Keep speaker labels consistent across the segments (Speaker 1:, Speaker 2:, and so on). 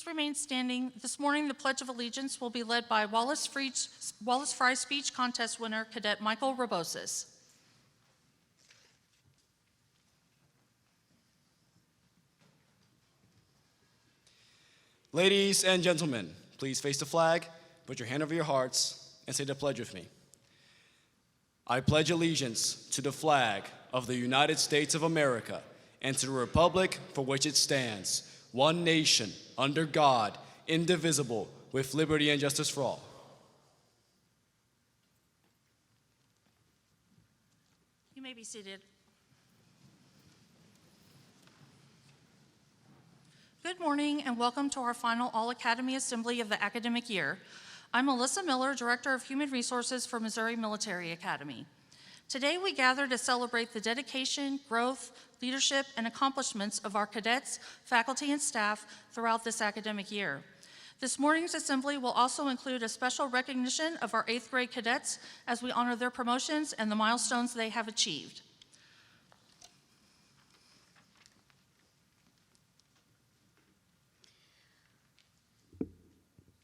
Speaker 1: Please remain standing. This morning, the Pledge of Allegiance will be led by Wallace Fry Speech Contest winner, Cadet Michael Robosis.
Speaker 2: Ladies and gentlemen, please face the flag, put your hand over your hearts, and say the pledge with me. I pledge allegiance to the flag of the United States of America and to the republic for which it stands, one nation, under God, indivisible, with liberty and justice for all.
Speaker 1: You may be seated. Good morning and welcome to our final All-Academy Assembly of the academic year. I'm Melissa Miller, Director of Human Resources for Missouri Military Academy. Today we gather to celebrate the dedication, growth, leadership, and accomplishments of our cadets, faculty, and staff throughout this academic year. This morning's assembly will also include a special recognition of our 8th grade cadets as we honor their promotions and the milestones they have achieved.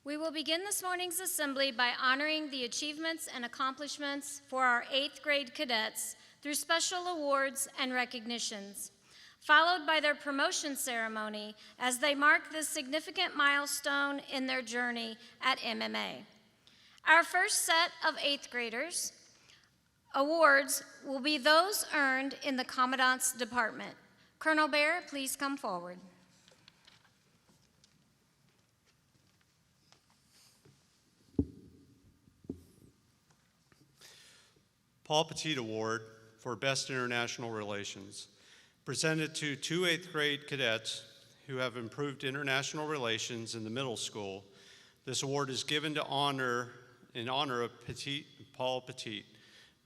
Speaker 3: We will begin this morning's assembly by honoring the achievements and accomplishments for our 8th grade cadets through special awards and recognitions, followed by their promotion ceremony as they mark this significant milestone in their journey at MMA. Our first set of 8th graders awards will be those earned in the Commandant's Department. Colonel Bear, please come forward.
Speaker 4: Paul Petit Award for Best International Relations, presented to two 8th grade cadets who have improved international relations in the middle school. This award is given in honor of Paul Petit.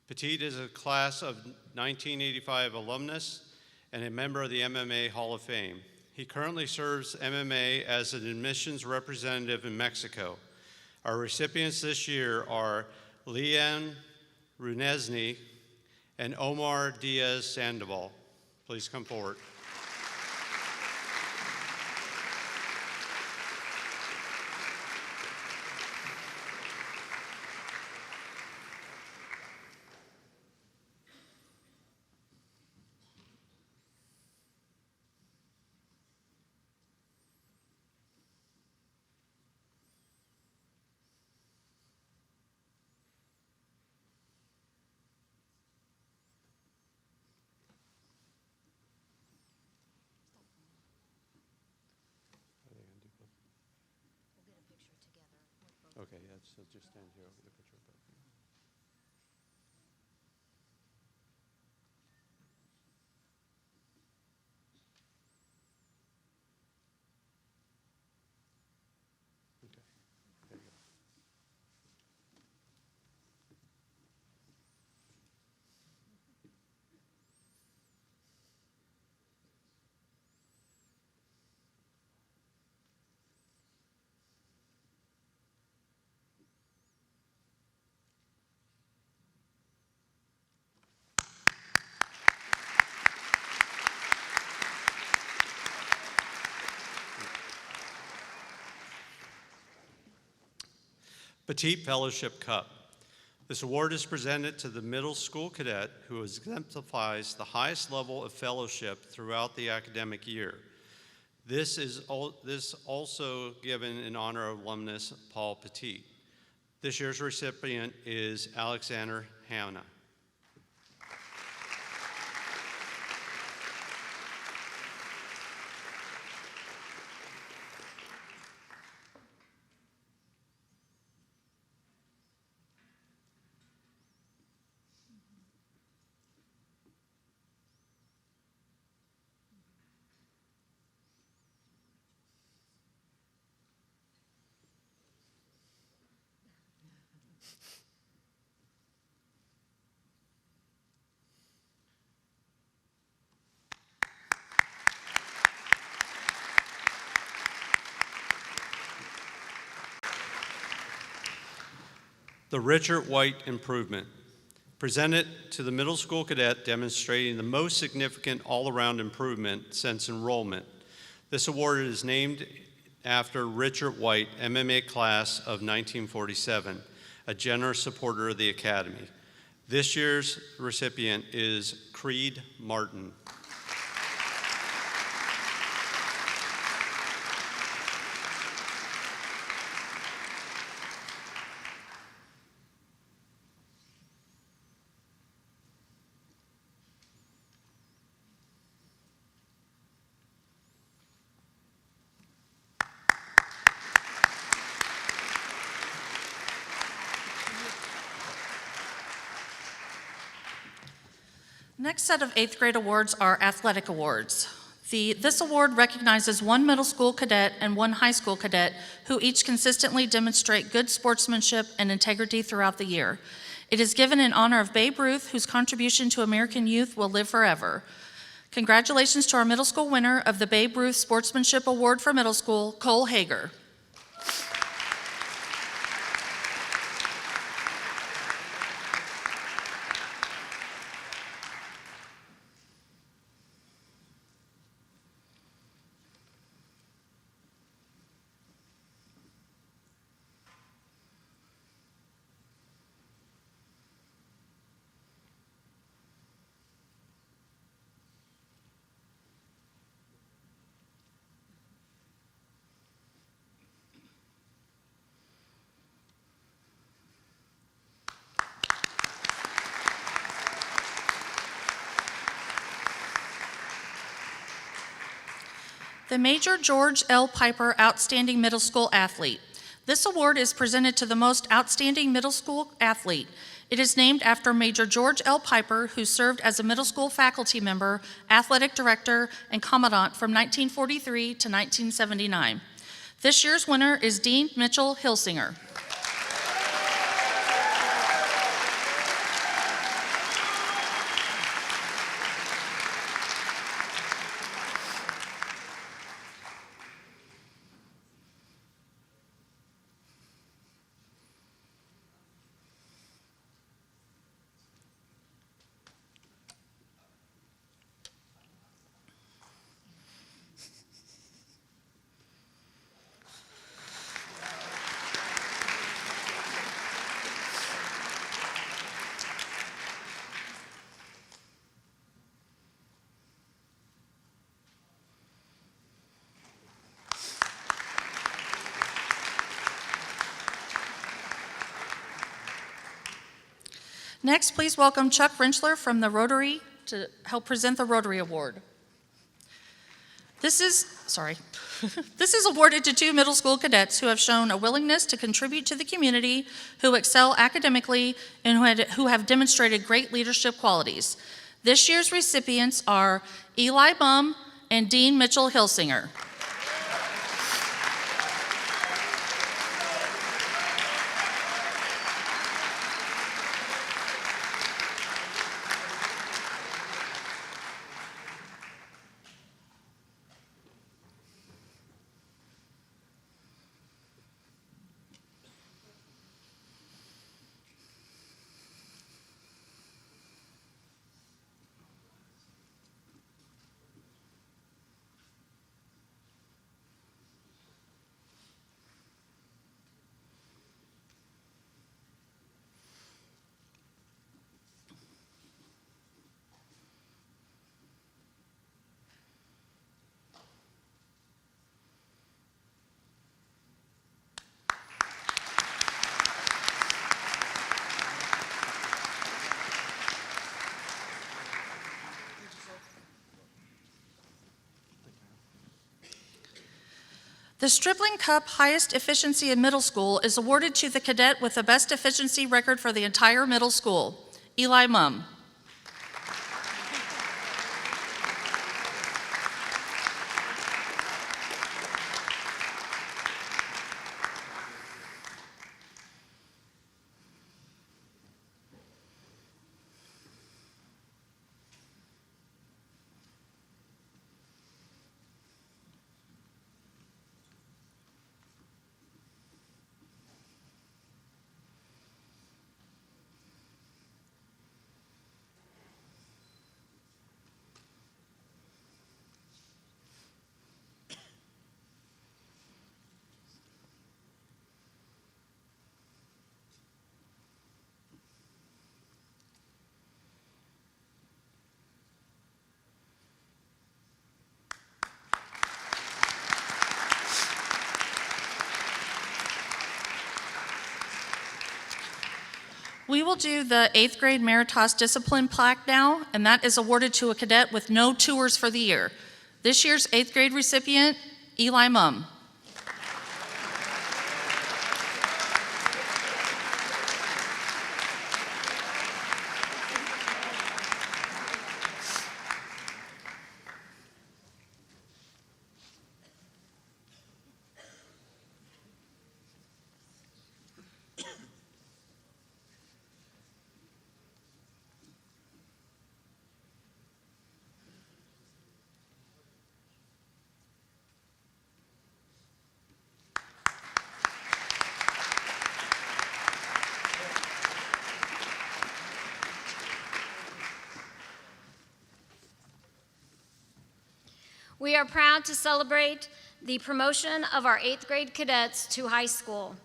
Speaker 4: Petit is a class of 1985 alumnus and a member of the MMA Hall of Fame. He currently serves MMA as an admissions representative in Mexico. Our recipients this year are Leanne Runesny and Omar Diaz Sandoval. Please come forward. Okay, yeah, so just stand here over the picture of both of you. Okay, there you go. Petit Fellowship Cup. This award is presented to the middle school cadet who exemplifies the highest level of fellowship throughout the academic year. This is also given in honor of alumnus Paul Petit. This year's recipient is Alexander Hanna. The Richard White Improvement, presented to the middle school cadet demonstrating the most significant all-around improvement since enrollment. This award is named after Richard White, MMA class of 1947, a generous supporter of the Academy. This year's recipient is Creed Martin.
Speaker 1: Next set of 8th grade awards are athletic awards. This award recognizes one middle school cadet and one high school cadet who each consistently demonstrate good sportsmanship and integrity throughout the year. It is given in honor of Babe Ruth, whose contribution to American youth will live forever. Congratulations to our middle school winner of the Babe Ruth Sportsmanship Award for Middle School, Cole Hager. The Major George L. Piper Outstanding Middle School Athlete. This award is presented to the most outstanding middle school athlete. It is named after Major George L. Piper, who served as a middle school faculty member, athletic director, and commandant from 1943 to 1979. This year's winner is Dean Mitchell Hilsinger. Next, please welcome Chuck Wrenchler from the Rotary to help present the Rotary Award. This is awarded to 2 middle school cadets who have shown a willingness to contribute to the community, who excel academically, and who have demonstrated great leadership qualities. This year's recipients are Eli Bum and Dean Mitchell Hilsinger. The Stripling Cup Highest Efficiency in Middle School is awarded to the cadet with the best efficiency record for the entire middle school, Eli Mum. We will do the 8th grade Meritas Discipline plaque now, and that is awarded to a cadet with no tours for the year. This year's 8th grade recipient, Eli Mum.
Speaker 3: We are proud to celebrate the promotion of our 8th grade cadets to high school.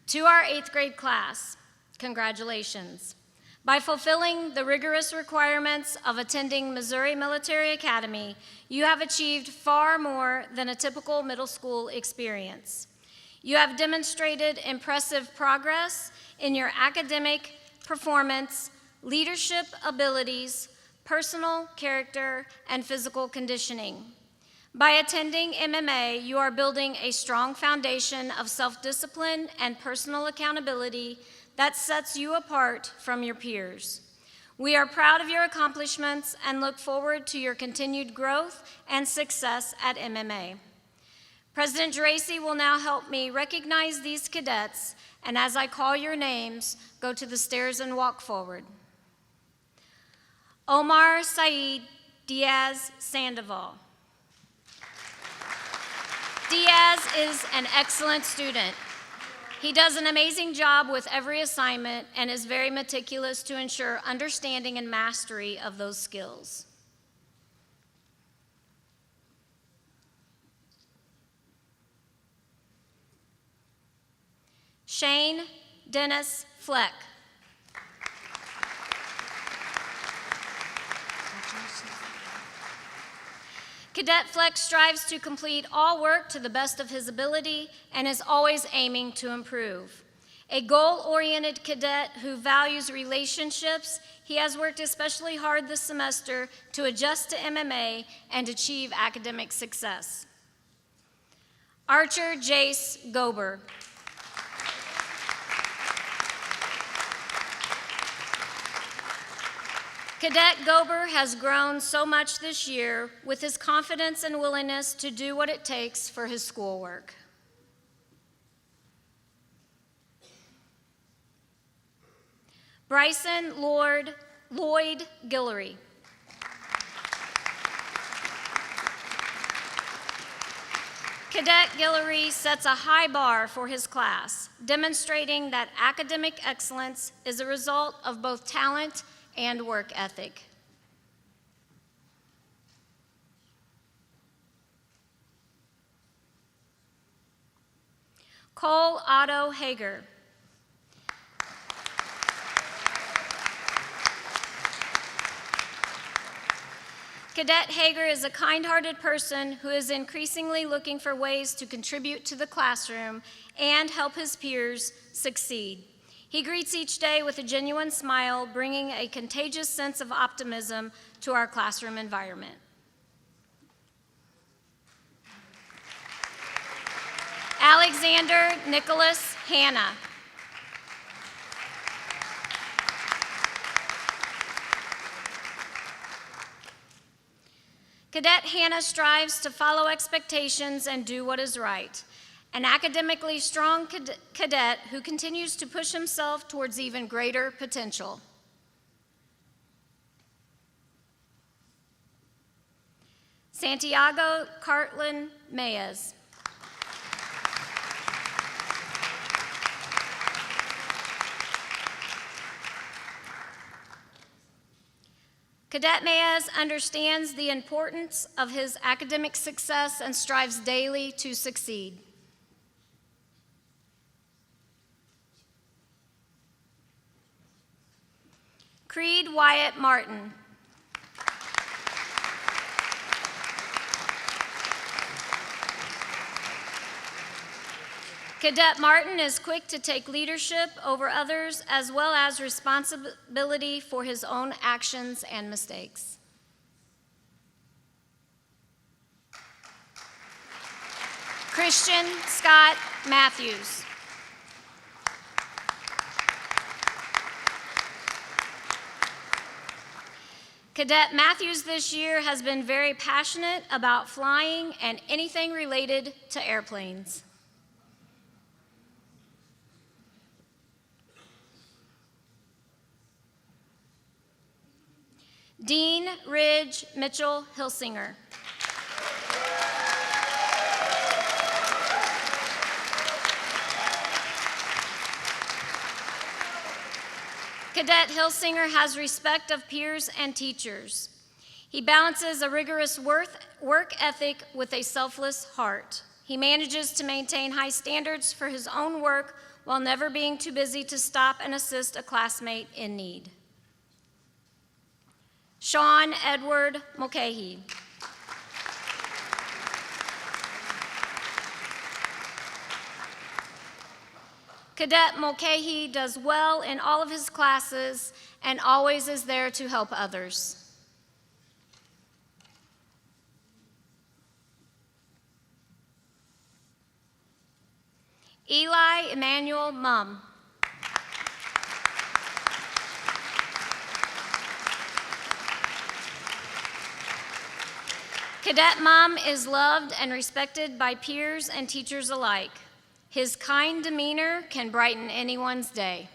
Speaker 3: To our 8th grade class, congratulations. By fulfilling the rigorous requirements of attending Missouri Military Academy, you have achieved far more than a typical middle school experience. You have demonstrated impressive progress in your academic performance, leadership abilities, personal character, and physical conditioning. By attending MMA, you are building a strong foundation of self-discipline and personal accountability that sets you apart from your peers. We are proud of your accomplishments and look forward to your continued growth and success at MMA. President Geraci will now help me recognize these cadets, and as I call your names, go to the stairs and walk forward. Omar Saeed Diaz Sandoval. Diaz is an excellent student. He does an amazing job with every assignment and is very meticulous to ensure understanding and mastery of those skills. Shane Dennis Fleck. Cadet Fleck strives to complete all work to the best of his ability and is always aiming to improve. A goal-oriented cadet who values relationships, he has worked especially hard this semester to adjust to MMA and achieve academic success. Archer Jace Gober. Cadet Gober has grown so much this year with his confidence and willingness to do what it takes for his schoolwork. Bryson Lloyd Guillory. Cadet Guillory sets a high bar for his class, demonstrating that academic excellence is a result of both talent and work ethic. Cole Otto Hager. Cadet Hager is a kind-hearted person who is increasingly looking for ways to contribute to the classroom and help his peers succeed. He greets each day with a genuine smile, bringing a contagious sense of optimism to our classroom environment. Alexander Nicholas Hanna. Cadet Hanna strives to follow expectations and do what is right. An academically strong cadet who continues to push himself towards even greater potential. Santiago Cartlin Mayes. Cadet Mayes understands the importance of his academic success and strives daily to succeed. Creed Wyatt Martin. Cadet Martin is quick to take leadership over others as well as responsibility for his own actions and mistakes. Christian Scott Matthews. Cadet Matthews this year has been very passionate about flying and anything related to airplanes. Dean Ridge Mitchell Hilsinger. Cadet Hilsinger has respect of peers and teachers. He balances a rigorous work ethic with a selfless heart. He manages to maintain high standards for his own work while never being too busy to stop and assist a classmate in need. Sean Edward Mulcahy. Cadet Mulcahy does well in all of his classes and always is there to help others. Eli Emmanuel Mumm. Cadet Mumm is loved and respected by peers and teachers alike. His kind demeanor can brighten anyone's day.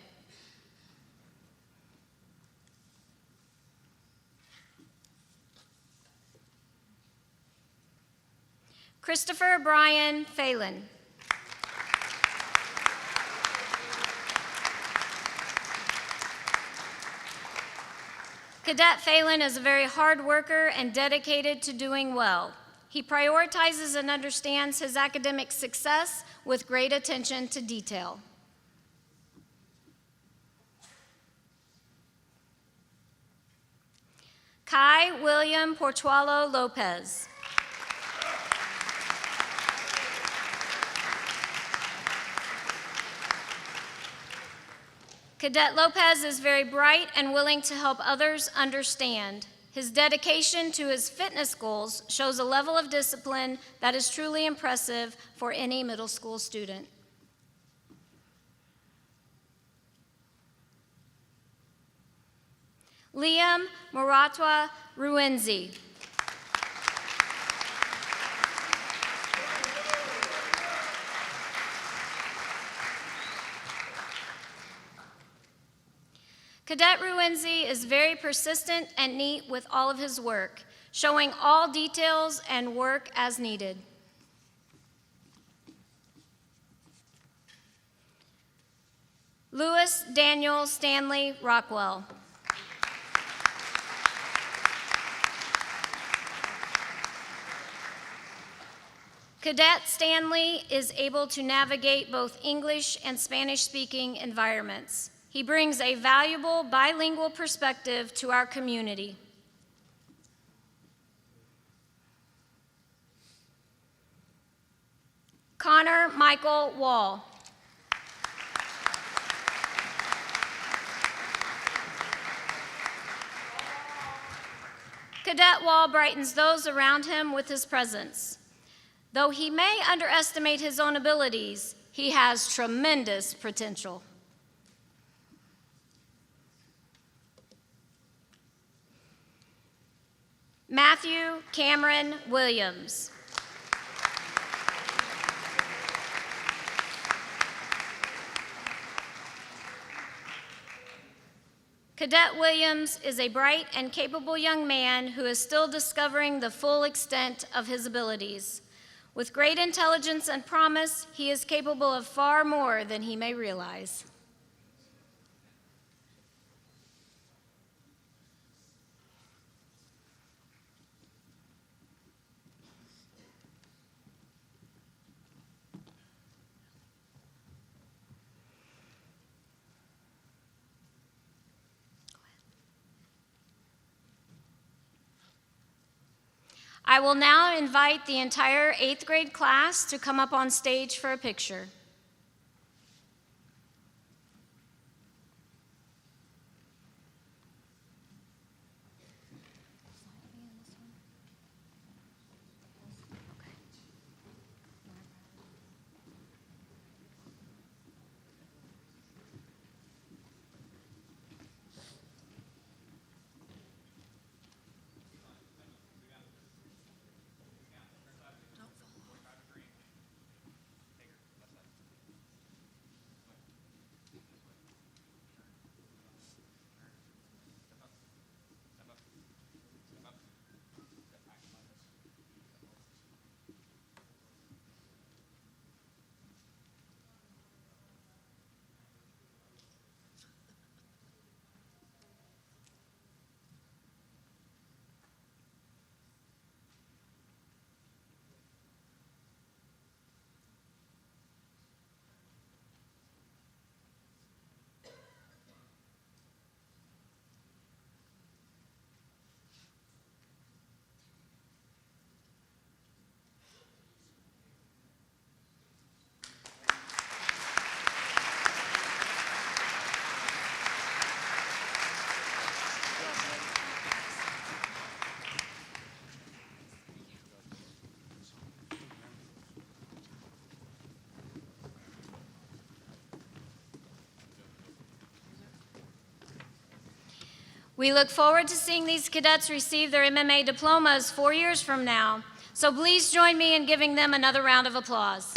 Speaker 3: Christopher Brian Phelan. Cadet Phelan is a very hard worker and dedicated to doing well. He prioritizes and understands his academic success with great attention to detail. Kai William Portualo Lopez. Cadet Lopez is very bright and willing to help others understand. His dedication to his fitness goals shows a level of discipline that is truly impressive for any middle school student. Liam Muratwa Ruenzi. Cadet Ruenzi is very persistent and neat with all of his work, showing all details and work as needed. Louis Daniel Stanley Rockwell. Cadet Stanley is able to navigate both English and Spanish-speaking environments. He brings a valuable bilingual perspective to our community. Connor Michael Wall. Cadet Wall brightens those around him with his presence. Though he may underestimate his own abilities, he has tremendous potential. Matthew Cameron Williams. Cadet Williams is a bright and capable young man who is still discovering the full extent of his abilities. With great intelligence and promise, he is capable of far more than he may realize. I will now invite the entire 8th grade class to come up on stage for a picture. We look forward to seeing these cadets receive their MMA diplomas 4 years from now. So please join me in giving them another round of applause.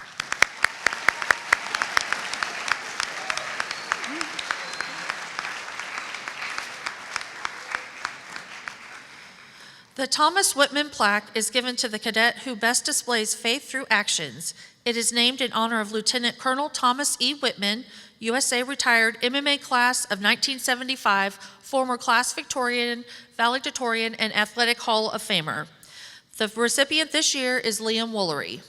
Speaker 1: The Thomas Whitman plaque is given to the cadet who best displays faith through actions. It is named in honor of Lieutenant Colonel Thomas E. Whitman, USA retired MMA class of 1975, former class Victorian, valedictorian, and Athletic Hall of Famer. The recipient this year is Liam Woolery.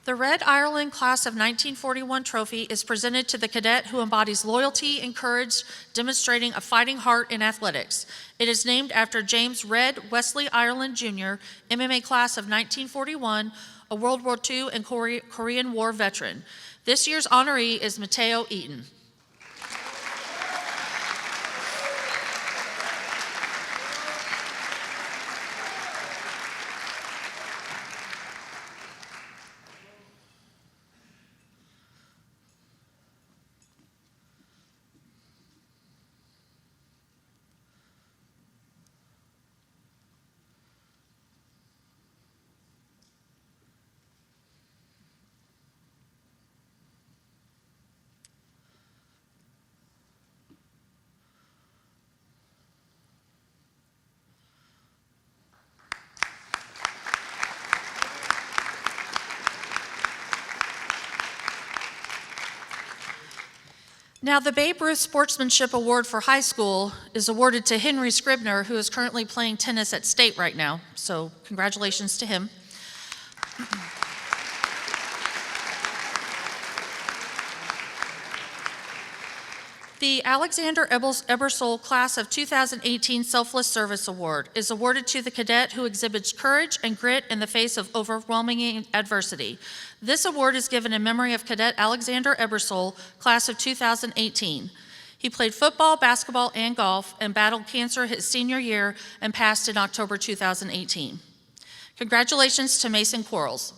Speaker 1: The Red Ireland Class of 1941 trophy is presented to the cadet who embodies loyalty and courage, demonstrating a fighting heart in athletics. It is named after James Red Wesley Ireland Jr., MMA class of 1941, a World War II and Korean War veteran. This year's honoree is Mateo Eaton. Now, the Babe Ruth Sportsmanship Award for high school is awarded to Henry Scribner, who is currently playing tennis at State right now. So congratulations to him. The Alexander Ebersole Class of 2018 Selfless Service Award is awarded to the cadet who exhibits courage and grit in the face of overwhelming adversity. This award is given in memory of Cadet Alexander Ebersole, Class of 2018. He played football, basketball, and golf, and battled cancer his senior year and passed in October 2018. Congratulations to Mason Quarles.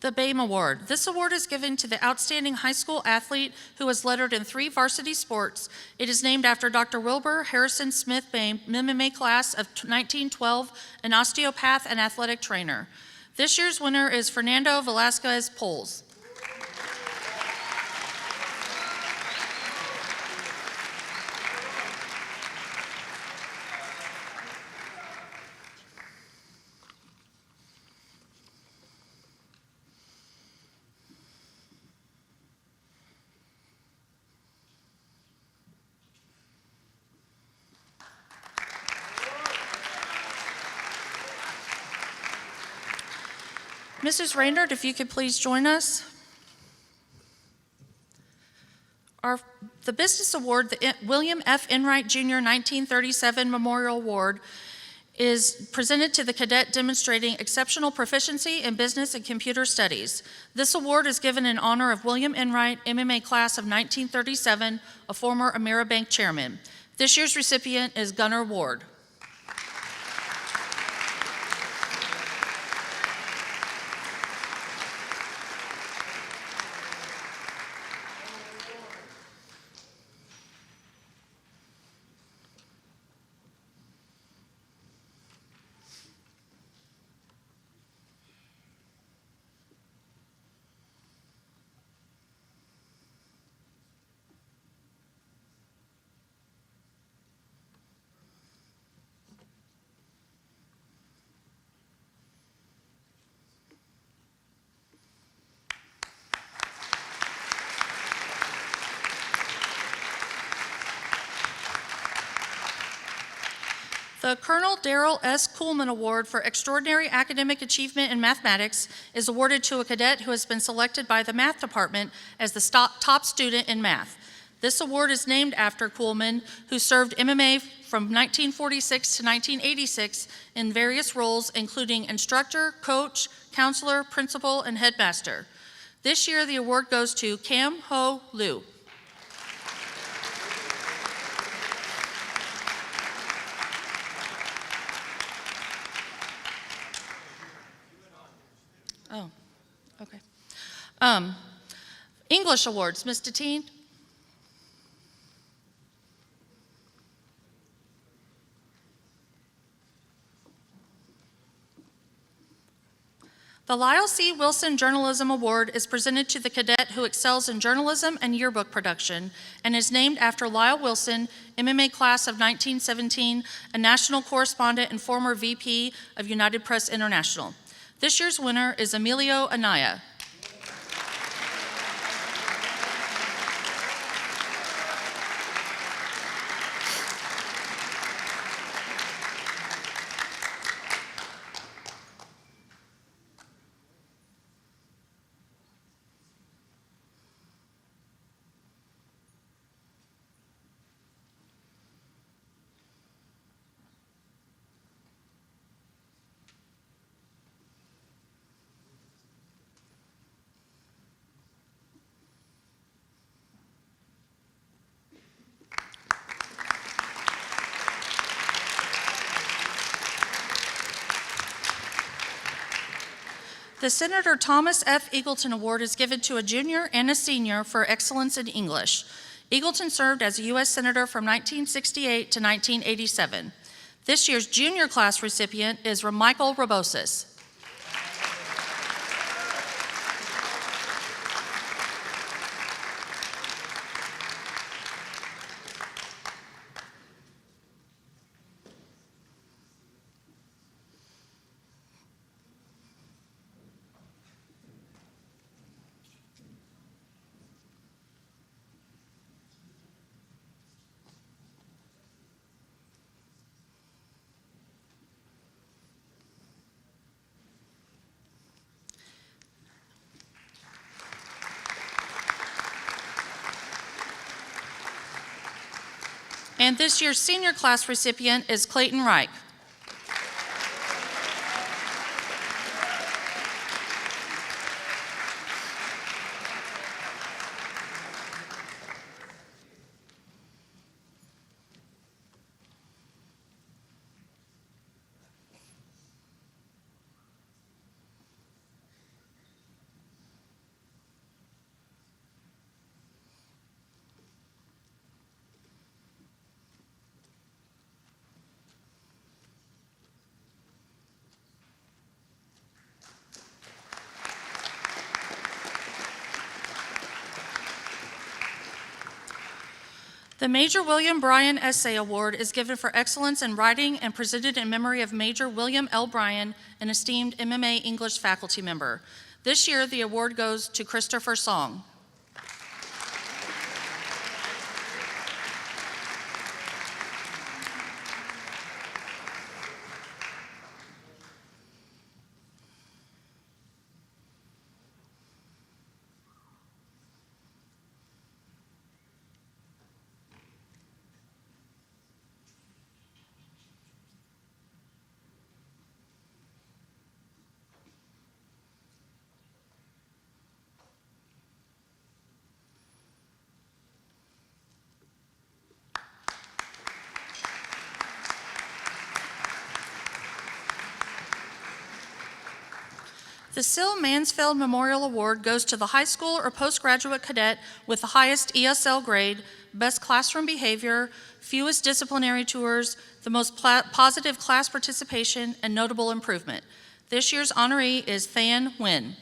Speaker 1: The BAME Award. This award is given to the outstanding high school athlete who was lettered in 3 varsity sports. It is named after Dr. Wilbur Harrison Smith BAME, MMA class of 1912, an osteopath and athletic trainer. This year's winner is Fernando Velasquez Poles. Mrs. Randert, if you could please join us. The Business Award, the William F. Enright Jr. 1937 Memorial Award, is presented to the cadet demonstrating exceptional proficiency in business and computer studies. This award is given in honor of William Enright, MMA class of 1937, a former Ameribank chairman. This year's recipient is Gunnar Ward. The Colonel Darrell S. Kuhlman Award for Extraordinary Academic Achievement in Mathematics is awarded to a cadet who has been selected by the math department as the top student in math. This award is named after Kuhlman, who served MMA from 1946 to 1986 in various roles, including instructor, coach, counselor, principal, and headmaster. This year, the award goes to Cam Ho Liu. Oh, okay. English awards, Ms. Deteen. The Lyle C. Wilson Journalism Award is presented to the cadet who excels in journalism and yearbook production and is named after Lyle Wilson, MMA class of 1917, a national correspondent and former VP of United Press International. This year's winner is Emilio Anaya. The Senator Thomas F. Eagleton Award is given to a junior and a senior for excellence in English. Eagleton served as a U.S. Senator from 1968 to 1987. This year's junior class recipient is Michael Rabosis. And this year's senior class recipient is Clayton Reich. The Major William Bryan Essay Award is given for excellence in writing and presented in memory of Major William L. Bryan, an esteemed MMA English faculty member. This year, the award goes to Christopher Song. The Syl Mansfield Memorial Award goes to the high school or postgraduate cadet with the highest ESL grade, best classroom behavior, fewest disciplinary tours, the most positive class participation, and notable improvement. This year's honoree is Than Nguyen.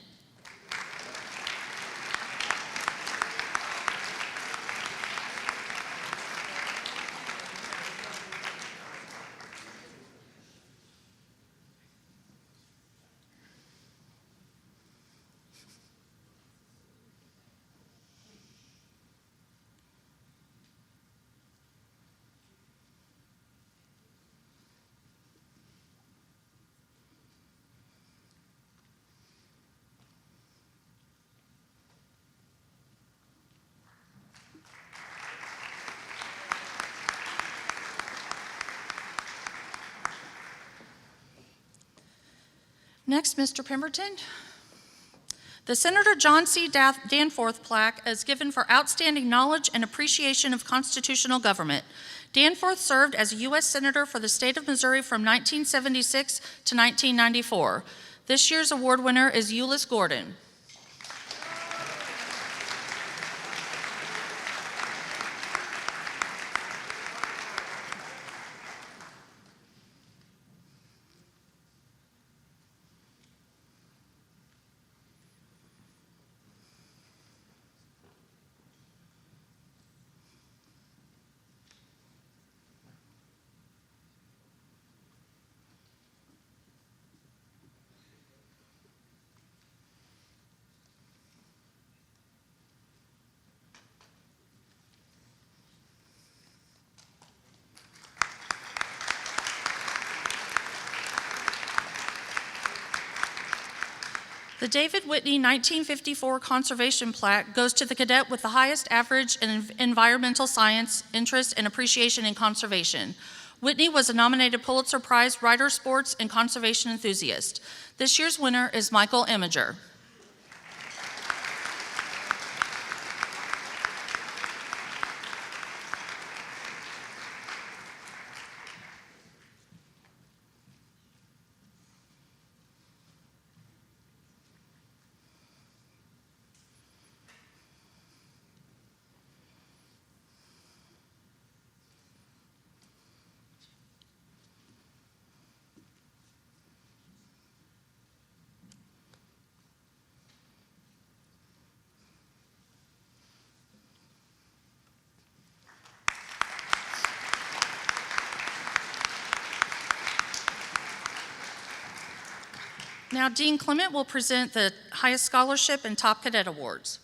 Speaker 1: Next, Mr. Pemberton. The Senator John C. Danforth plaque is given for outstanding knowledge and appreciation of constitutional government. Danforth served as a U.S. Senator for the state of Missouri from 1976 to 1994. This year's award winner is Euless Gordon. The David Whitney 1954 conservation plaque goes to the cadet with the highest average in environmental science, interest, and appreciation in conservation. Whitney was a nominated Pulitzer Prize writer, sports, and conservation enthusiast. This year's winner is Michael Imager. Now, Dean Clement will present the highest scholarship and top cadet awards.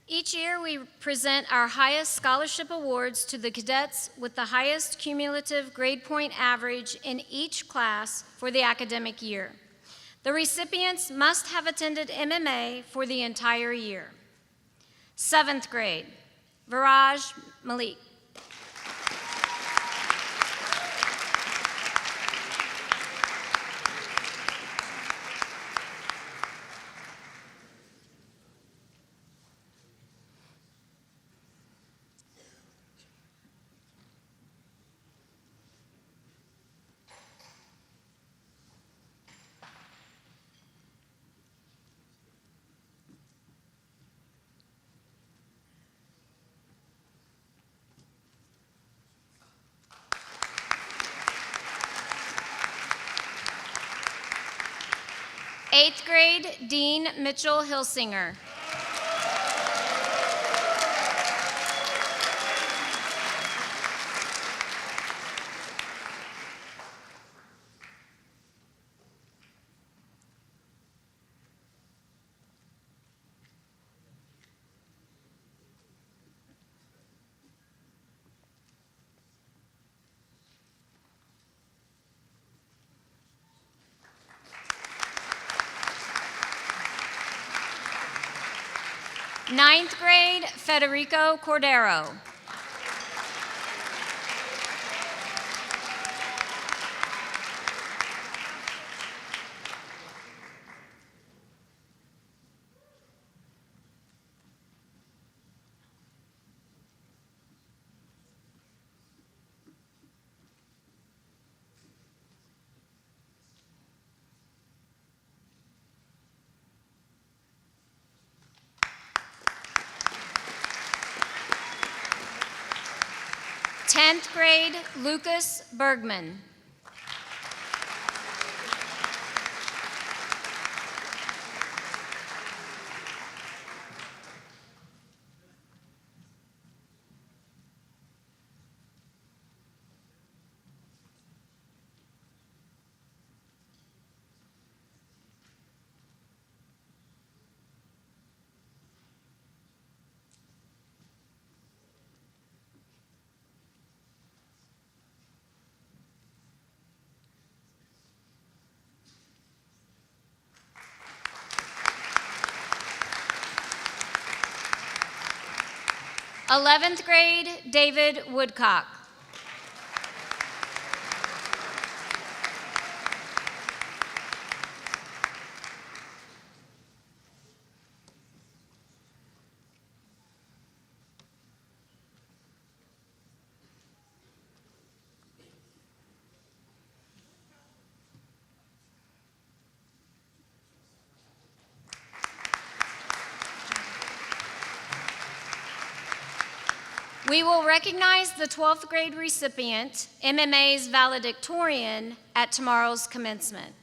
Speaker 3: Each year, we present our highest scholarship awards to the cadets with the highest cumulative grade point average in each class for the academic year. The recipients must have attended MMA for the entire year. 7th grade, Viraj Malik. 8th grade, Dean Mitchell Hilsinger. 9th grade, Federico Cordero. 10th grade Lucas Bergman. Eleventh grade David Woodcock. We will recognize the 12th grade recipient, MMA's valedictorian, at tomorrow's commencement.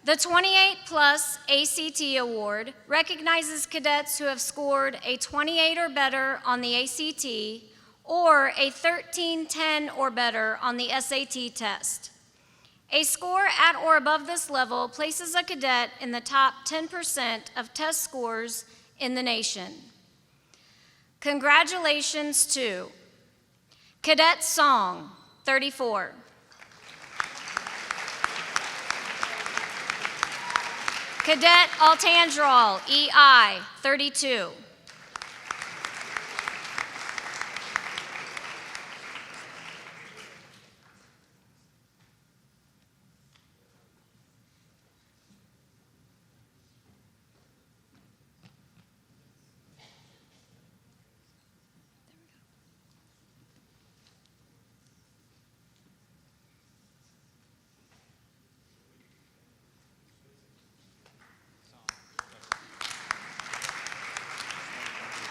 Speaker 3: The 28 Plus ACT Award recognizes cadets who have scored a 28 or better on the ACT or a 1310 or better on the SAT test. A score at or above this level places a cadet in the top 10% of test scores in the nation. Congratulations to Cadet Song, 34. Cadet Altandral, EI, 32.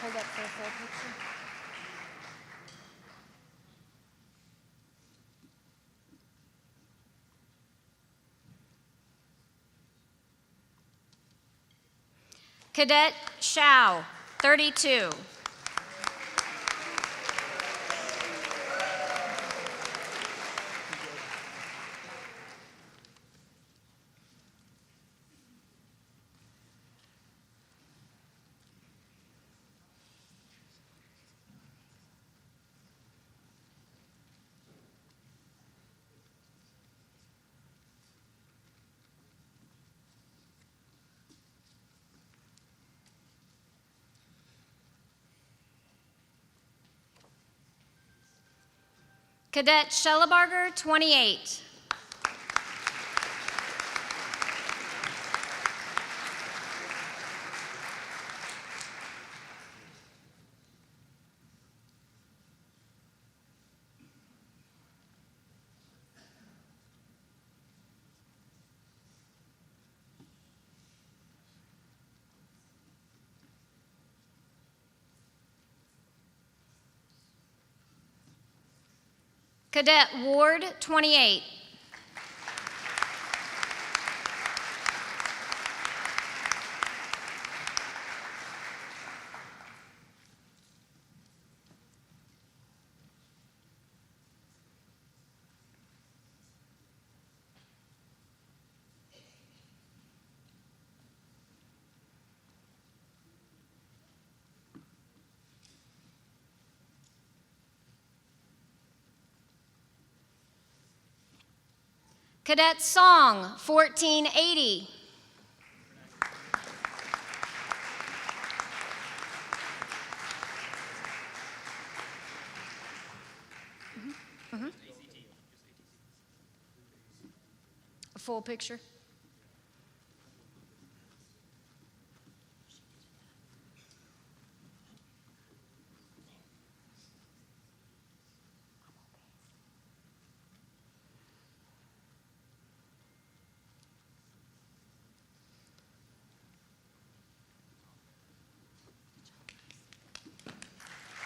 Speaker 3: Hold up for a full picture. Cadet Shao, 32. Cadet Schellebarger, 28. Cadet Ward, 28. Cadet Song, 1480. A full picture.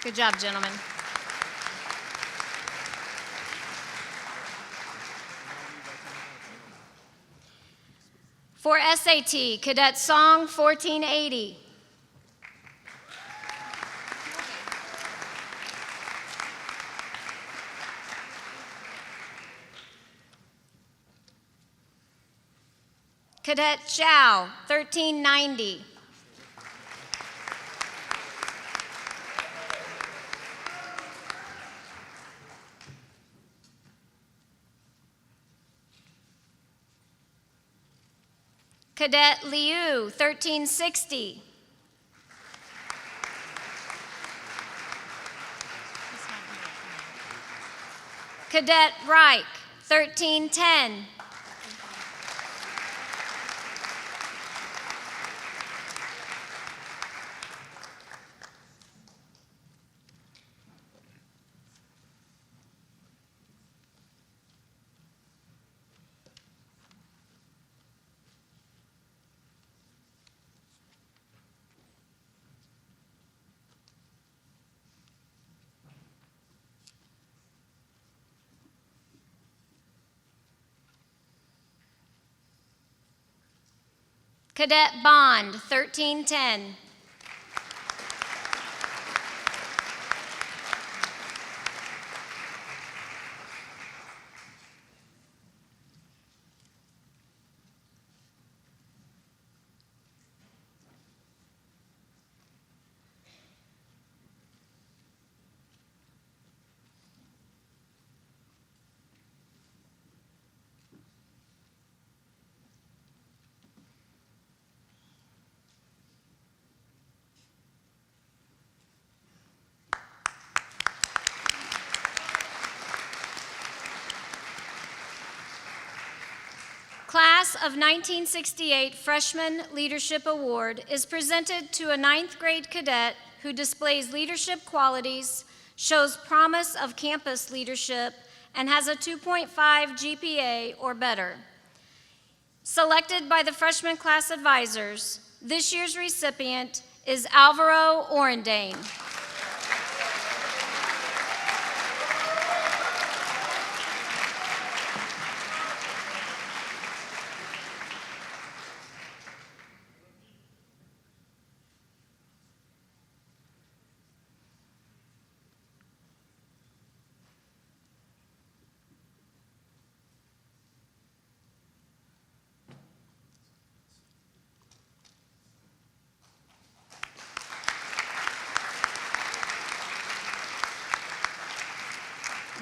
Speaker 3: Good job, gentlemen. For SAT, Cadet Song 1480. Cadet Zhao 1390. Cadet Liu 1360. Cadet Reich 1310. Cadet Bond 1310. Class of 1968 Freshman Leadership Award is presented to a 9th grade cadet who displays leadership qualities, shows promise of campus leadership, and has a 2.5 GPA or better. Selected by the freshman class advisors, this year's recipient is Alvaro Orendane.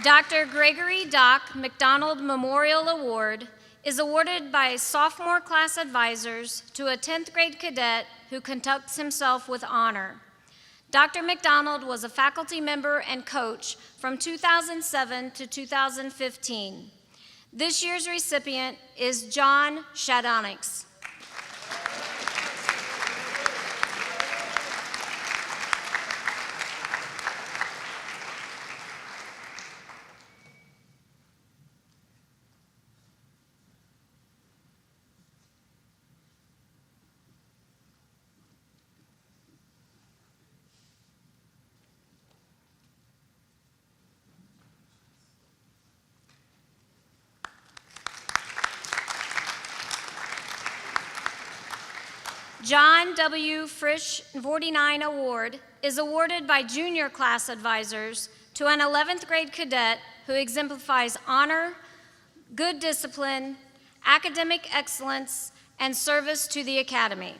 Speaker 3: Dr. Gregory Doc McDonald Memorial Award is awarded by sophomore class advisors to a 10th grade cadet who conducts himself with honor. Dr. McDonald was a faculty member and coach from 2007 to 2015. This year's recipient is John Shadonix. John W. Frisch 49 Award is awarded by junior class advisors to an 11th grade cadet who exemplifies honor, good discipline, academic excellence, and service to the Academy.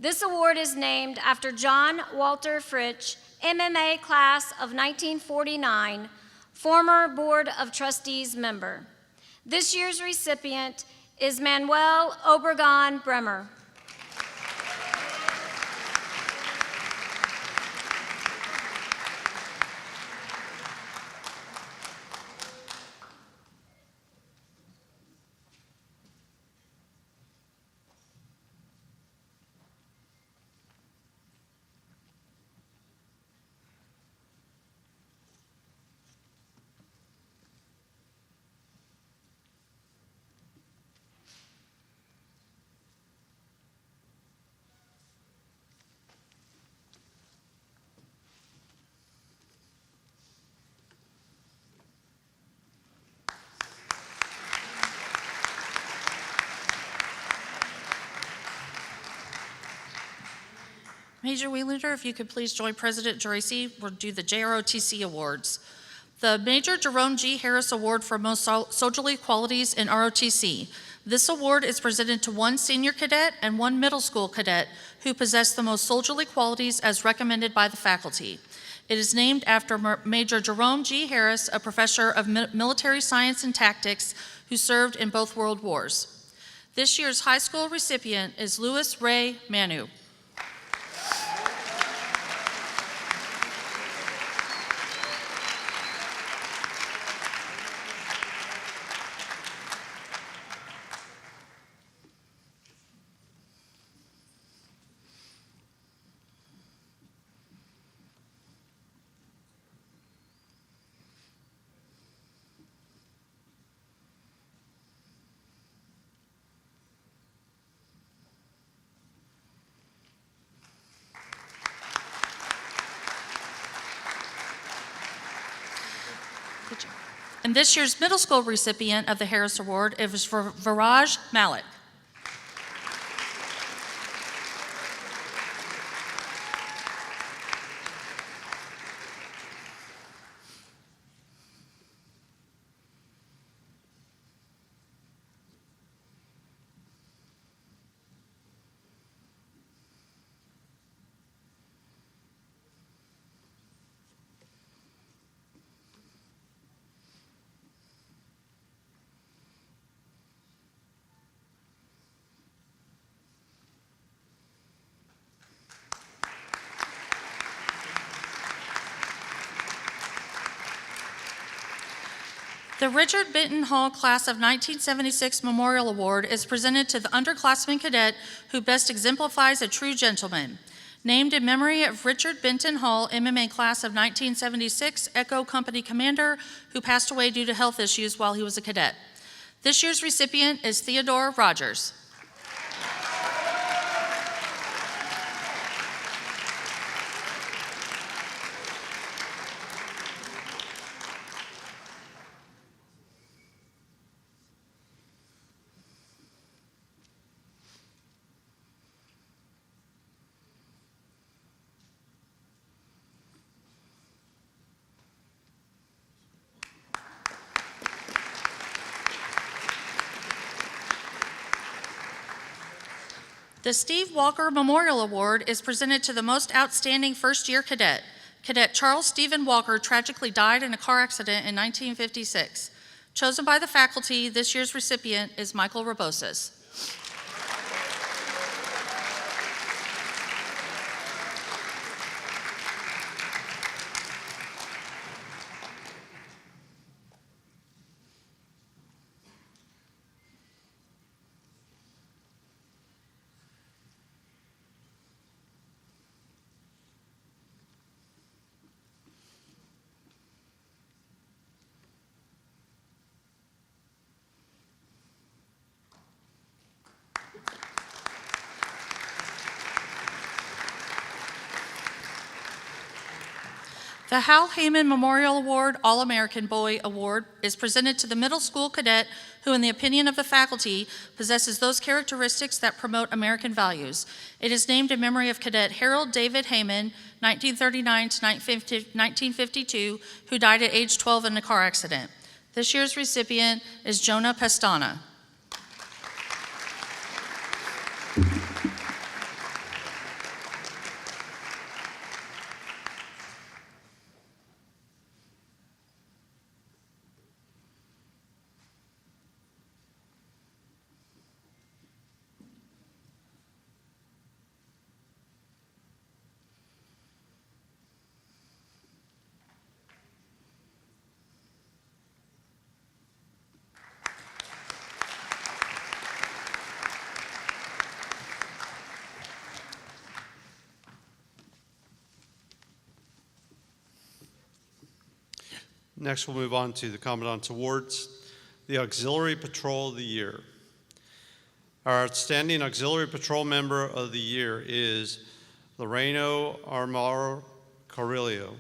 Speaker 3: This award is named after John Walter Fritsch, MMA class of 1949, former Board of Trustees member. This year's recipient is Manuel Obregon Bremer.
Speaker 1: Major Wheelander, if you could please join President Geraci, we'll do the JROTC Awards. The Major Jerome G. Harris Award for Most Soldierly Qualities in ROTC. This award is presented to one senior cadet and one middle school cadet who possess the most soldierly qualities as recommended by the faculty. It is named after Major Jerome G. Harris, a professor of military science and tactics who served in both World Wars. This year's high school recipient is Louis Ray Manu. And this year's middle school recipient of the Harris Award is for Viraj Malik. The Richard Benton Hall Class of 1976 Memorial Award is presented to the underclassman cadet who best exemplifies a true gentleman. Named in memory of Richard Benton Hall, MMA Class of 1976 Echo Company Commander who passed away due to health issues while he was a cadet. This year's recipient is Theodore Rogers. The Steve Walker Memorial Award is presented to the most outstanding first-year cadet. Cadet Charles Stephen Walker tragically died in a car accident in 1956. Chosen by the faculty, this year's recipient is Michael Rabosas. The Hal Heyman Memorial Award All-American Boy Award is presented to the middle school cadet who, in the opinion of the faculty, possesses those characteristics that promote American values. It is named in memory of Cadet Harold David Heyman, 1939 to 1952, who died at age 12 in a car accident. This year's recipient is Jonah Pestana.
Speaker 4: Next, we'll move on to the Commandant's Awards, the Auxiliary Patrol of the Year. Our Outstanding Auxiliary Patrol Member of the Year is Loreno Armaro Carrillo.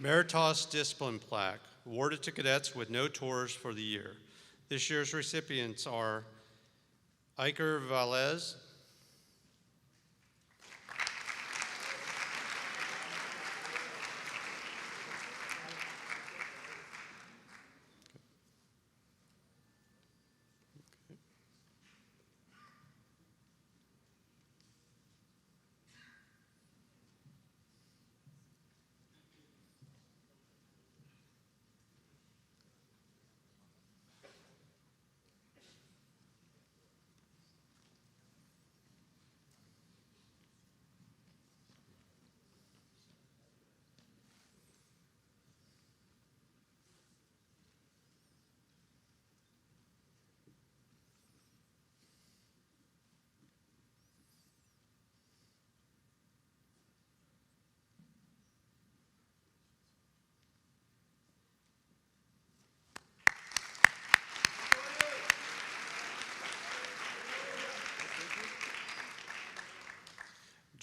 Speaker 4: Meritorious Discipline Plaque, awarded to cadets with no tours for the year. This year's recipients are Iker Valez,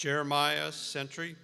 Speaker 4: Jeremiah Sentry,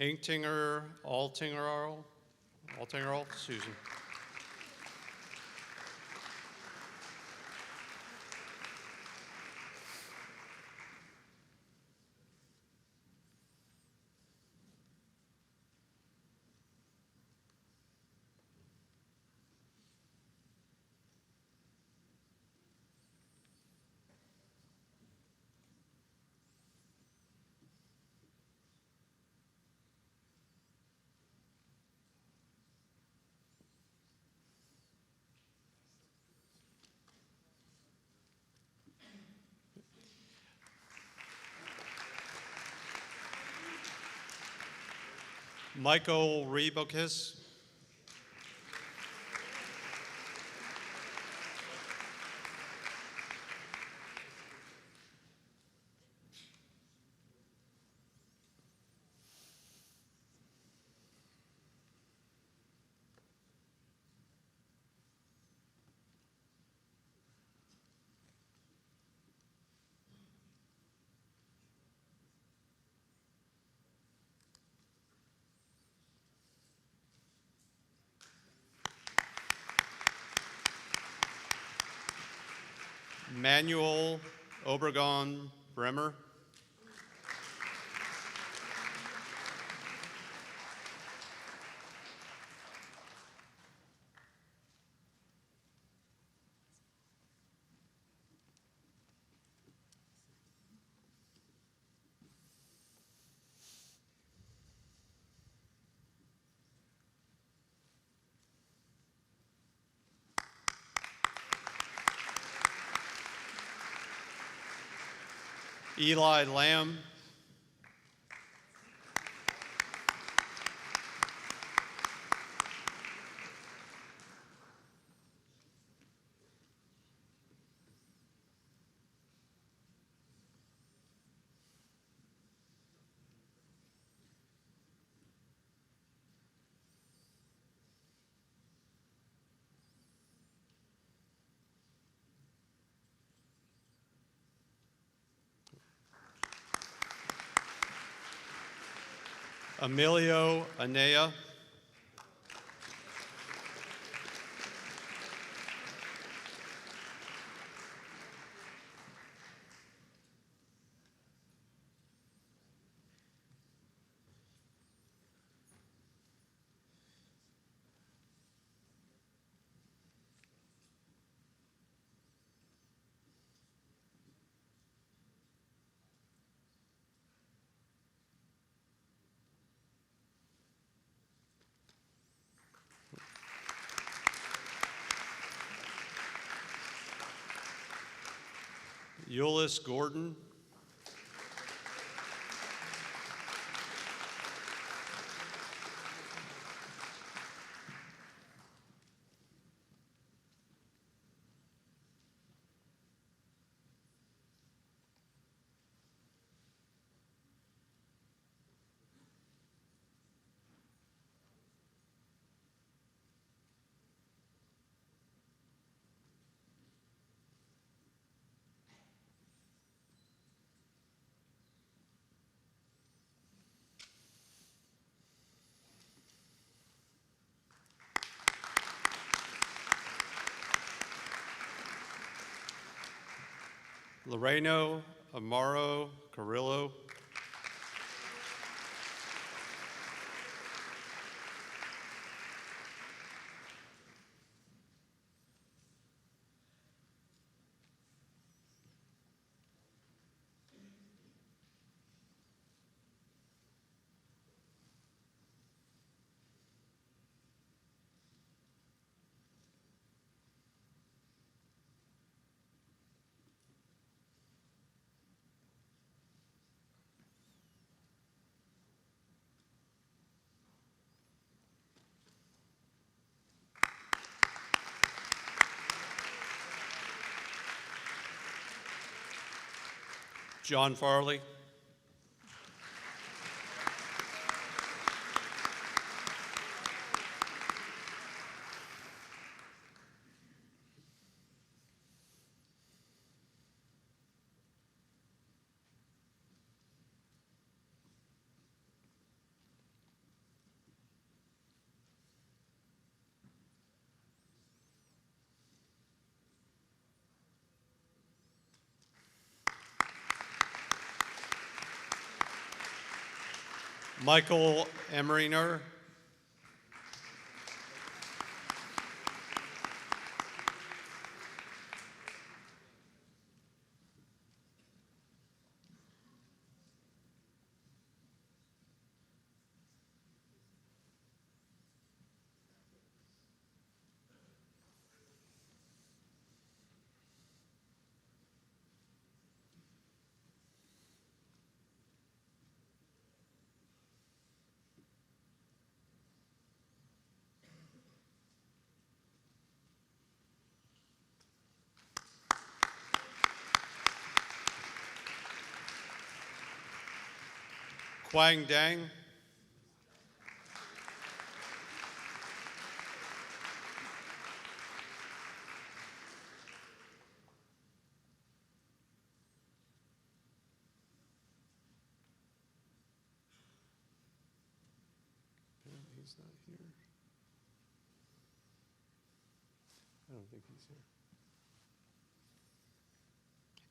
Speaker 4: Inktinger Altingerl, Susan. Michael Rebokis, Manuel Obregon Bremer, Eli Lamb, Emilio Anea, Euless Gordon, Loreno Amaro Carrillo. John Farley. Michael Emeriner. Quang Dang. He's not here. I don't think he's here.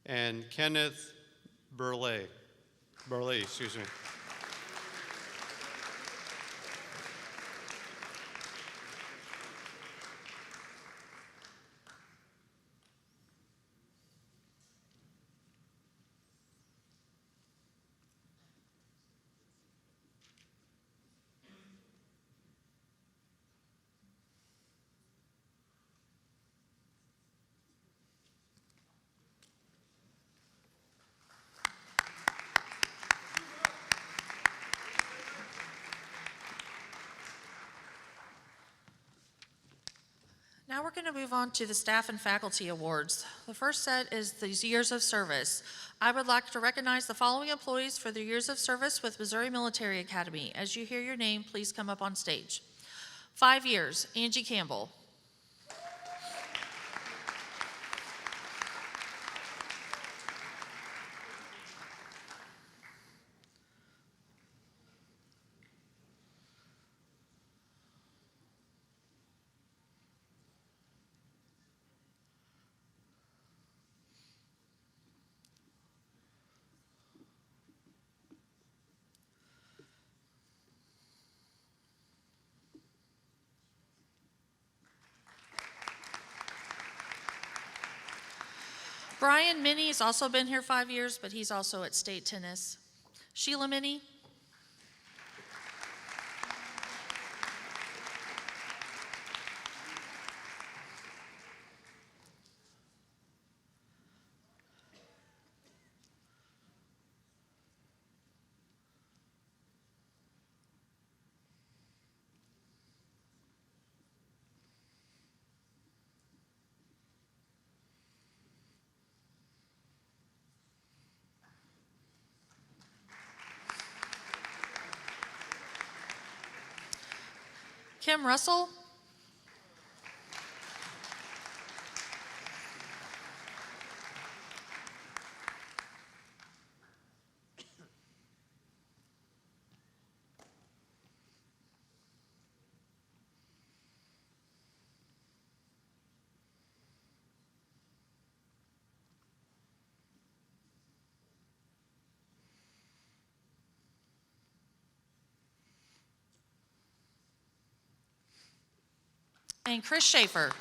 Speaker 4: And Kenneth Burley, excuse me.
Speaker 1: Now we're going to move on to the staff and faculty awards. The first set is these years of service. I would like to recognize the following employees for their years of service with Missouri Military Academy. As you hear your name, please come up on stage. 5 years, Angie Campbell. 'Brian Minnie's also been here 5 years, but he's also at state tennis. Sheila Minnie. 'Kim Russell. and Chris Schaefer.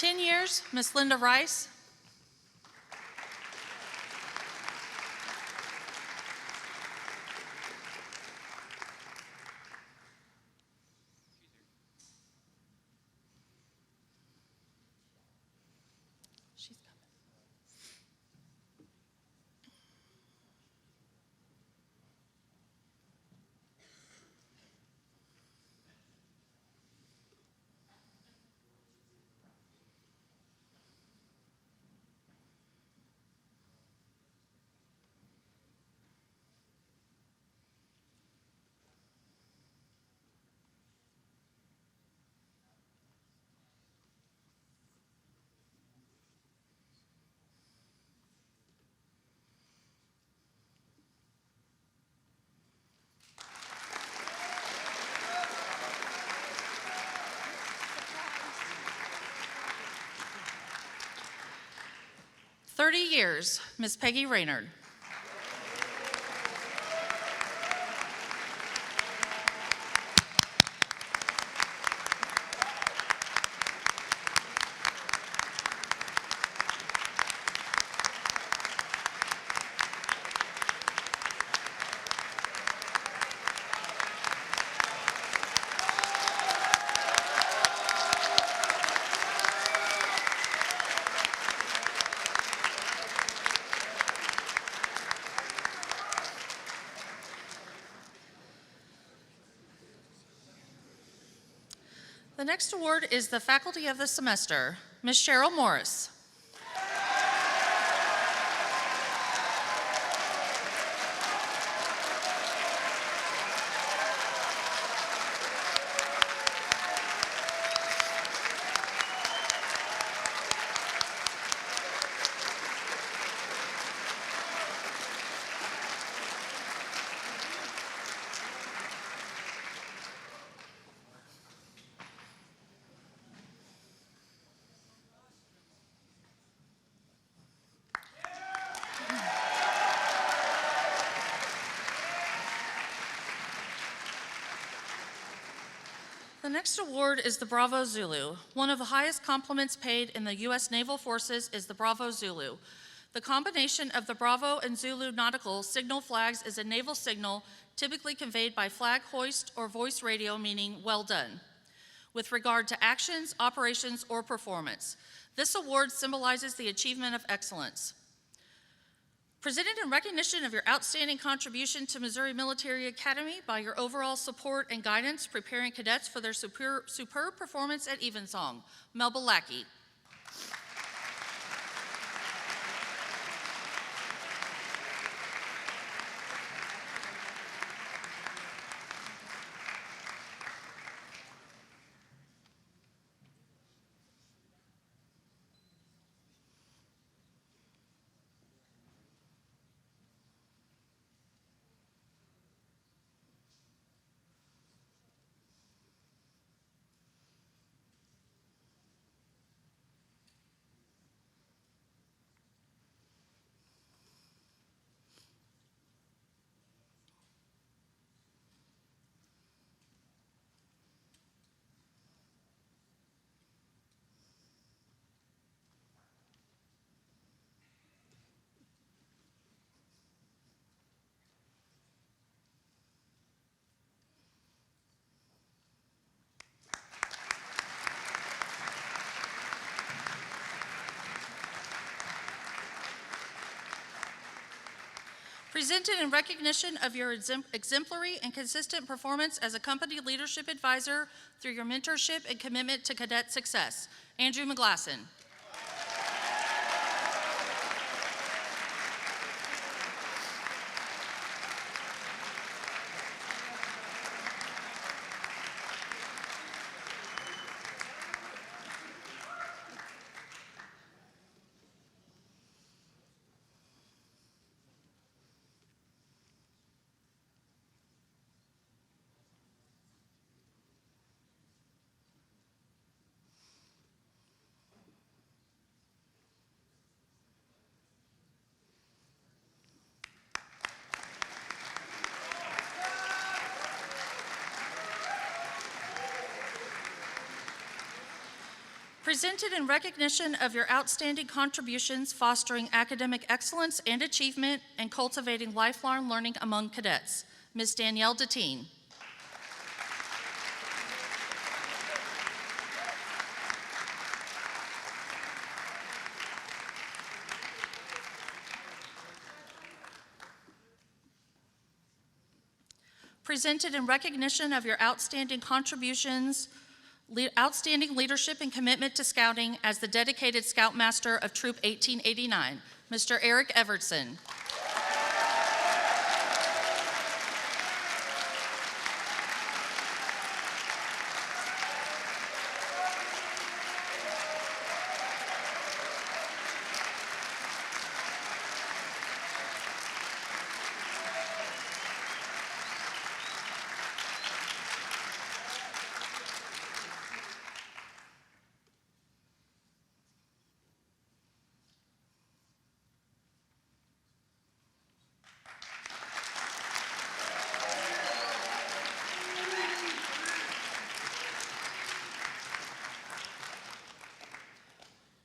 Speaker 1: Ten years, Miss Linda Rice. She's coming. 30 years, Miss Peggy Raynard. The next award is the Faculty of the Semester, Ms. Cheryl Morris. The next award is the Bravo Zulu. One of the highest compliments paid in the U.S. Naval Forces is the Bravo Zulu. The combination of the Bravo and Zulu nautical signal flags is a naval signal typically conveyed by flag hoist or voice radio, meaning well done, with regard to actions, operations, or performance. This award symbolizes the achievement of excellence. Presented in recognition of your outstanding contribution to Missouri Military Academy by your overall support and guidance preparing cadets for their superb performance at Evensong, Melba Lackey. Presented in recognition of your exemplary and consistent performance as a company leadership advisor through your mentorship and commitment to cadet success, Andrew McGlasson. Presented in recognition of your outstanding contributions fostering academic excellence and achievement and cultivating lifelong learning among cadets, Ms. Danielle Deteen. Presented in recognition of your outstanding contributions, outstanding leadership and commitment to scouting as the dedicated Scoutmaster of Troop 1889, Mr. Eric Evertson.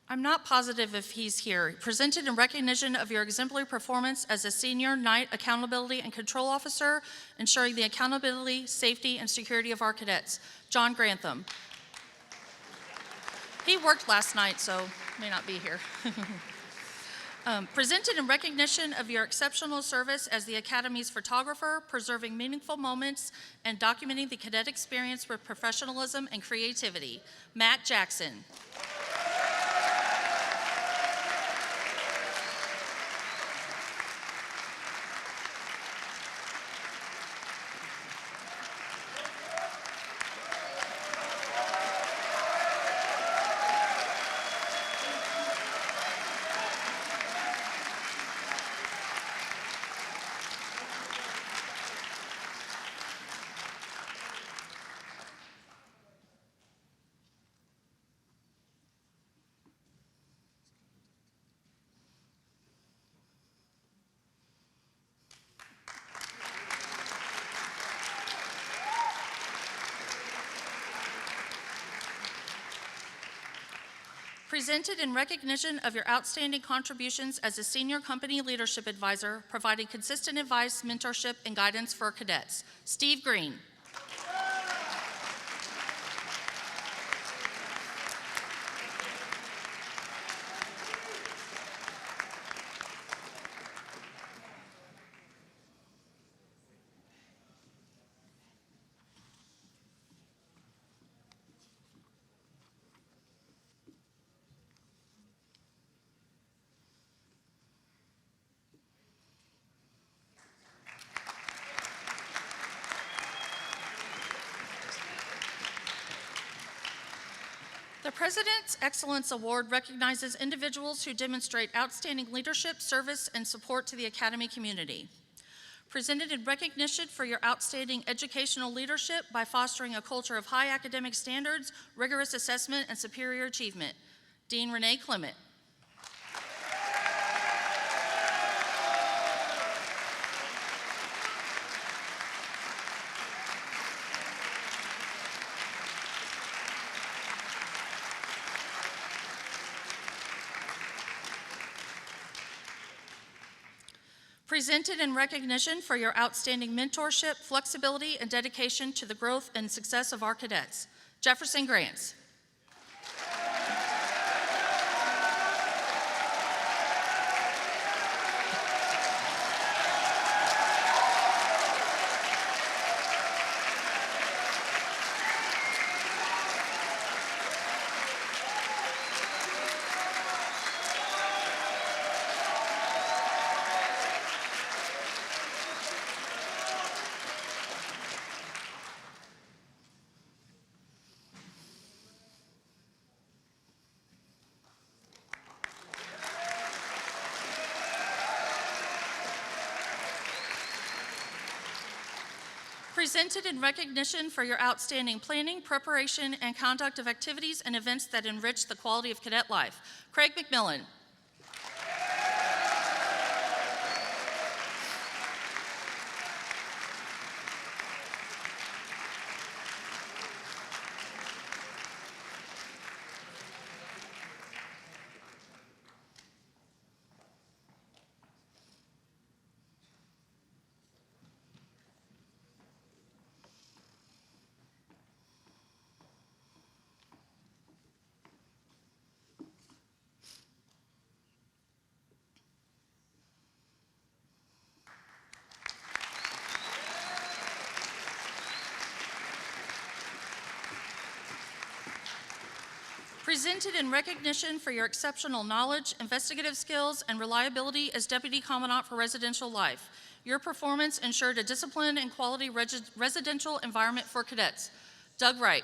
Speaker 1: I'm not positive if he's here. Presented in recognition of your exemplary performance as a senior night accountability and control officer, ensuring the accountability, safety, and security of our cadets, John Grantham. He worked last night, so may not be here. Presented in recognition of your exceptional service as the Academy's photographer, preserving meaningful moments and documenting the cadet experience with professionalism and creativity, Matt Jackson. Presented in recognition of your outstanding contributions as a senior company leadership advisor, providing consistent advice, mentorship, and guidance for cadets, Steve Green. The President's Excellence Award recognizes individuals who demonstrate outstanding leadership, service, and support to the Academy community. Presented in recognition for your outstanding educational leadership by fostering a culture of high academic standards, rigorous assessment, and superior achievement, Dean Renee Clement. Presented in recognition for your outstanding mentorship, flexibility, and dedication to the growth and success of our cadets, Jefferson Grants. Presented in recognition for your outstanding planning, preparation, and conduct of activities and events that enrich the quality of cadet life, Craig McMillan. presented in recognition for your exceptional knowledge, investigative skills, and reliability as Deputy Commandant for Residential Life. Your performance ensured a disciplined and quality residential environment for cadets. Doug Wright.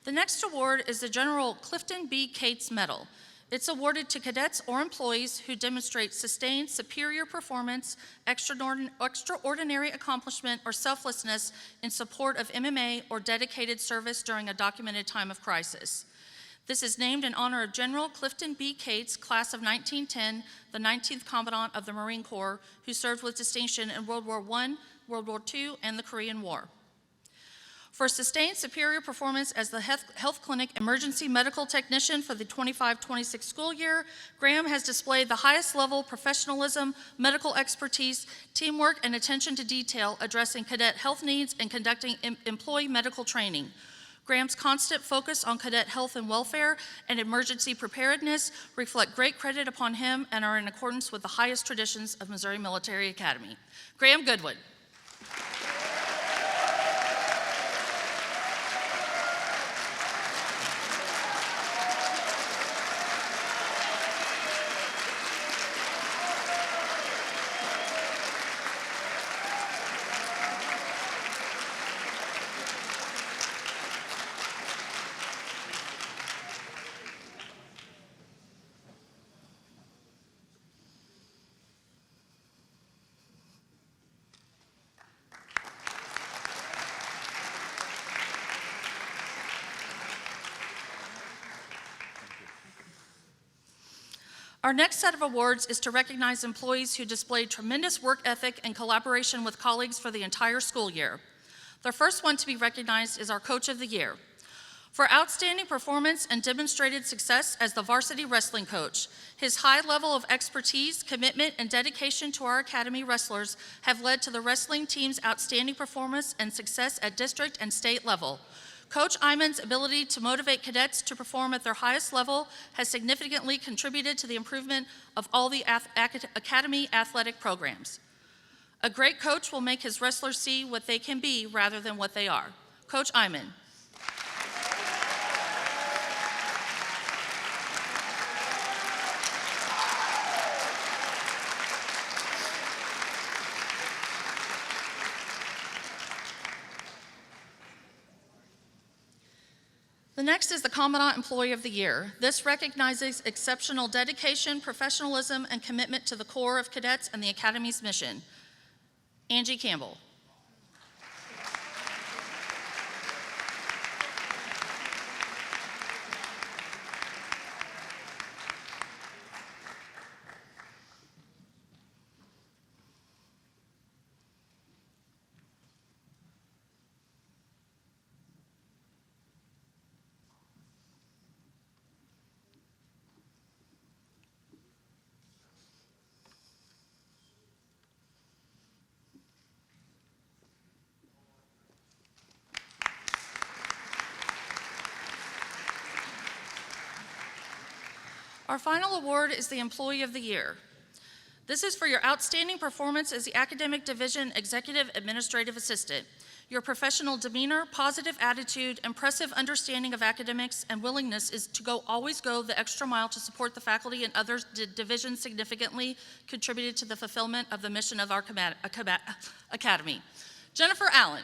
Speaker 1: The next award is the General Clifton B. Cates Medal. It's awarded to cadets or employees who demonstrate sustained superior performance, extraordinary accomplishment, or selflessness in support of MMA or dedicated service during a documented time of crisis. This is named in honor of General Clifton B. Cates, class of 1910, the 19th Commandant of the Marine Corps, who served with distinction in World War I, World War II, and the Korean War. For sustained superior performance as the Health Clinic Emergency Medical Technician for the 25-26 school year, Graham has displayed the highest level professionalism, medical expertise, teamwork, and attention to detail addressing cadet health needs and conducting employee medical training. Graham's constant focus on cadet health and welfare and emergency preparedness reflect great credit upon him and are in accordance with the highest traditions of Missouri Military Academy. Graham Goodwin. Our next set of awards is to recognize employees who displayed tremendous work ethic and collaboration with colleagues for the entire school year. The first one to be recognized is our Coach of the Year. For outstanding performance and demonstrated success as the varsity wrestling coach, his high level of expertise, commitment, and dedication to our Academy wrestlers have led to the wrestling team's outstanding performance and success at district and state level. Coach Iman's ability to motivate cadets to perform at their highest level has significantly contributed to the improvement of all the Academy athletic programs. A great coach will make his wrestlers see what they can be rather than what they are. Coach Iman. The next is the Commandant Employee of the Year. This recognizes exceptional dedication, professionalism, and commitment to the Corps of Cadets and the Academy's mission. Angie Campbell. Our final award is the Employee of the Year. This is for your outstanding performance as the Academic Division Executive Administrative Assistant. Your professional demeanor, positive attitude, impressive understanding of academics, and willingness is to always go the extra mile to support the faculty and other divisions significantly contributed to the fulfillment of the mission of our Academy. Jennifer Allen.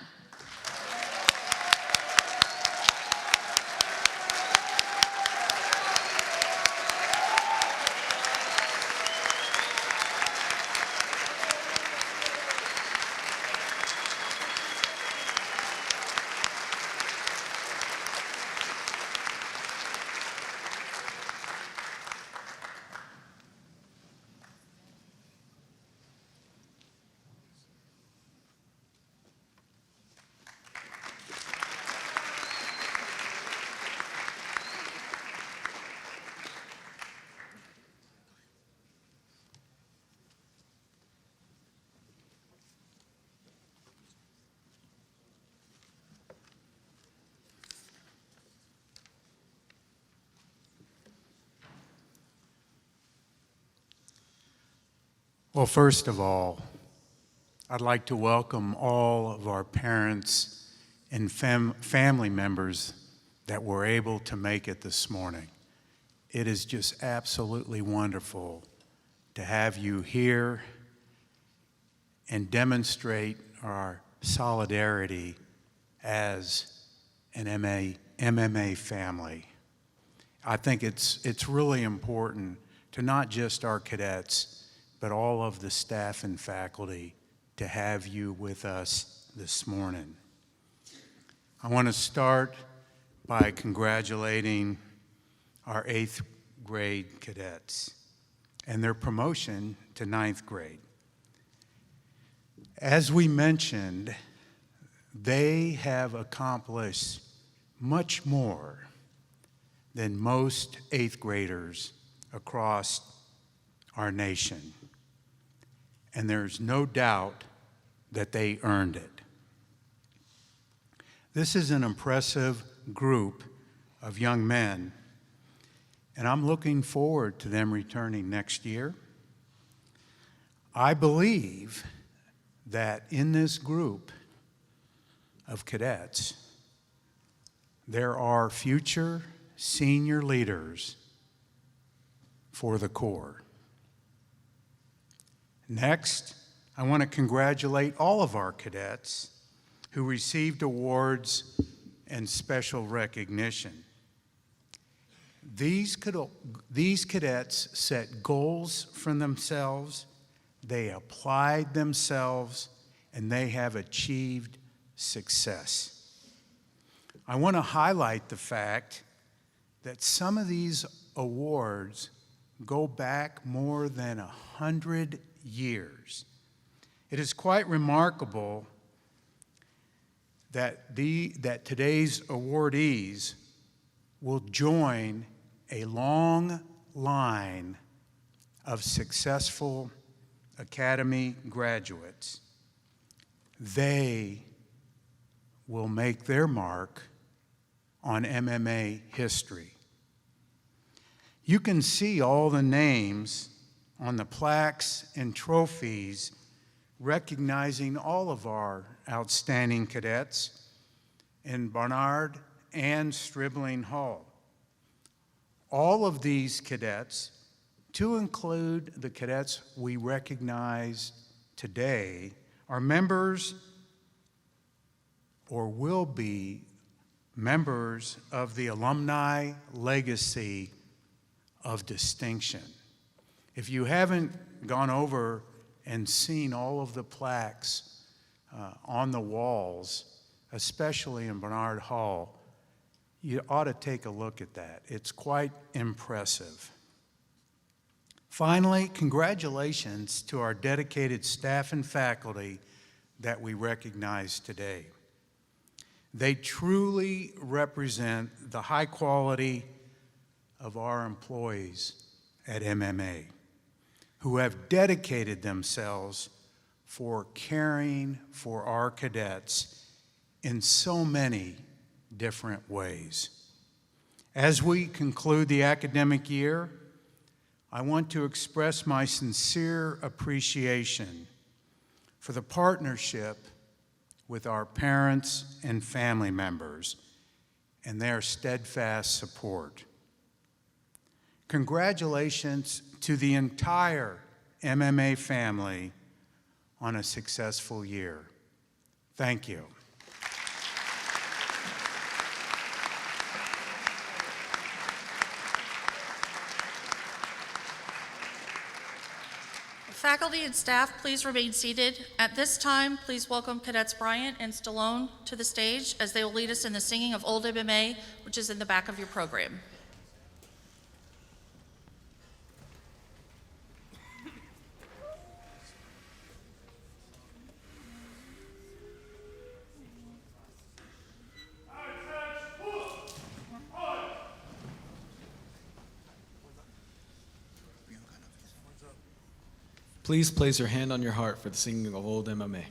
Speaker 5: Well, first of all, I'd like to welcome all of our parents and family members that were able to make it this morning. It is just absolutely wonderful to have you here and demonstrate our solidarity as an MMA family. I think it's really important to not just our cadets, but all of the staff and faculty to have you with us this morning. I want to start by congratulating our 8th grade cadets and their promotion to 9th grade. As we mentioned, they have accomplished much more than most 8th graders across our nation. And there's no doubt that they earned it. This is an impressive group of young men, and I'm looking forward to them returning next year. I believe that in this group of cadets, there are future senior leaders for the Corps. Next, I want to congratulate all of our cadets who received awards and special recognition. These cadets set goals for themselves, they applied themselves, and they have achieved success. I want to highlight the fact that some of these awards go back more than 100 years. It is quite remarkable that today's awardees will join a long line of successful Academy graduates. They will make their mark on MMA history. You can see all the names on the plaques and trophies recognizing all of our outstanding cadets in Barnard and Stribling Hall. All of these cadets, to include the cadets we recognize today, are members or will be members of the Alumni Legacy of Distinction. If you haven't gone over and seen all of the plaques on the walls, especially in Barnard Hall, you ought to take a look at that. It's quite impressive. Finally, congratulations to our dedicated staff and faculty that we recognize today. They truly represent the high quality of our employees at MMA, who have dedicated themselves for caring for our cadets in so many different ways. As we conclude the academic year, I want to express my sincere appreciation for the partnership with our parents and family members and their steadfast support. Congratulations to the entire MMA family on a successful year. Thank you.
Speaker 1: Faculty and staff, please remain seated. At this time, please welcome Cadets Bryant and Stallone to the stage as they will lead us in the singing of Old MMA, which is in the back of your program.
Speaker 2: Please place your hand on your heart for the singing of Old MMA.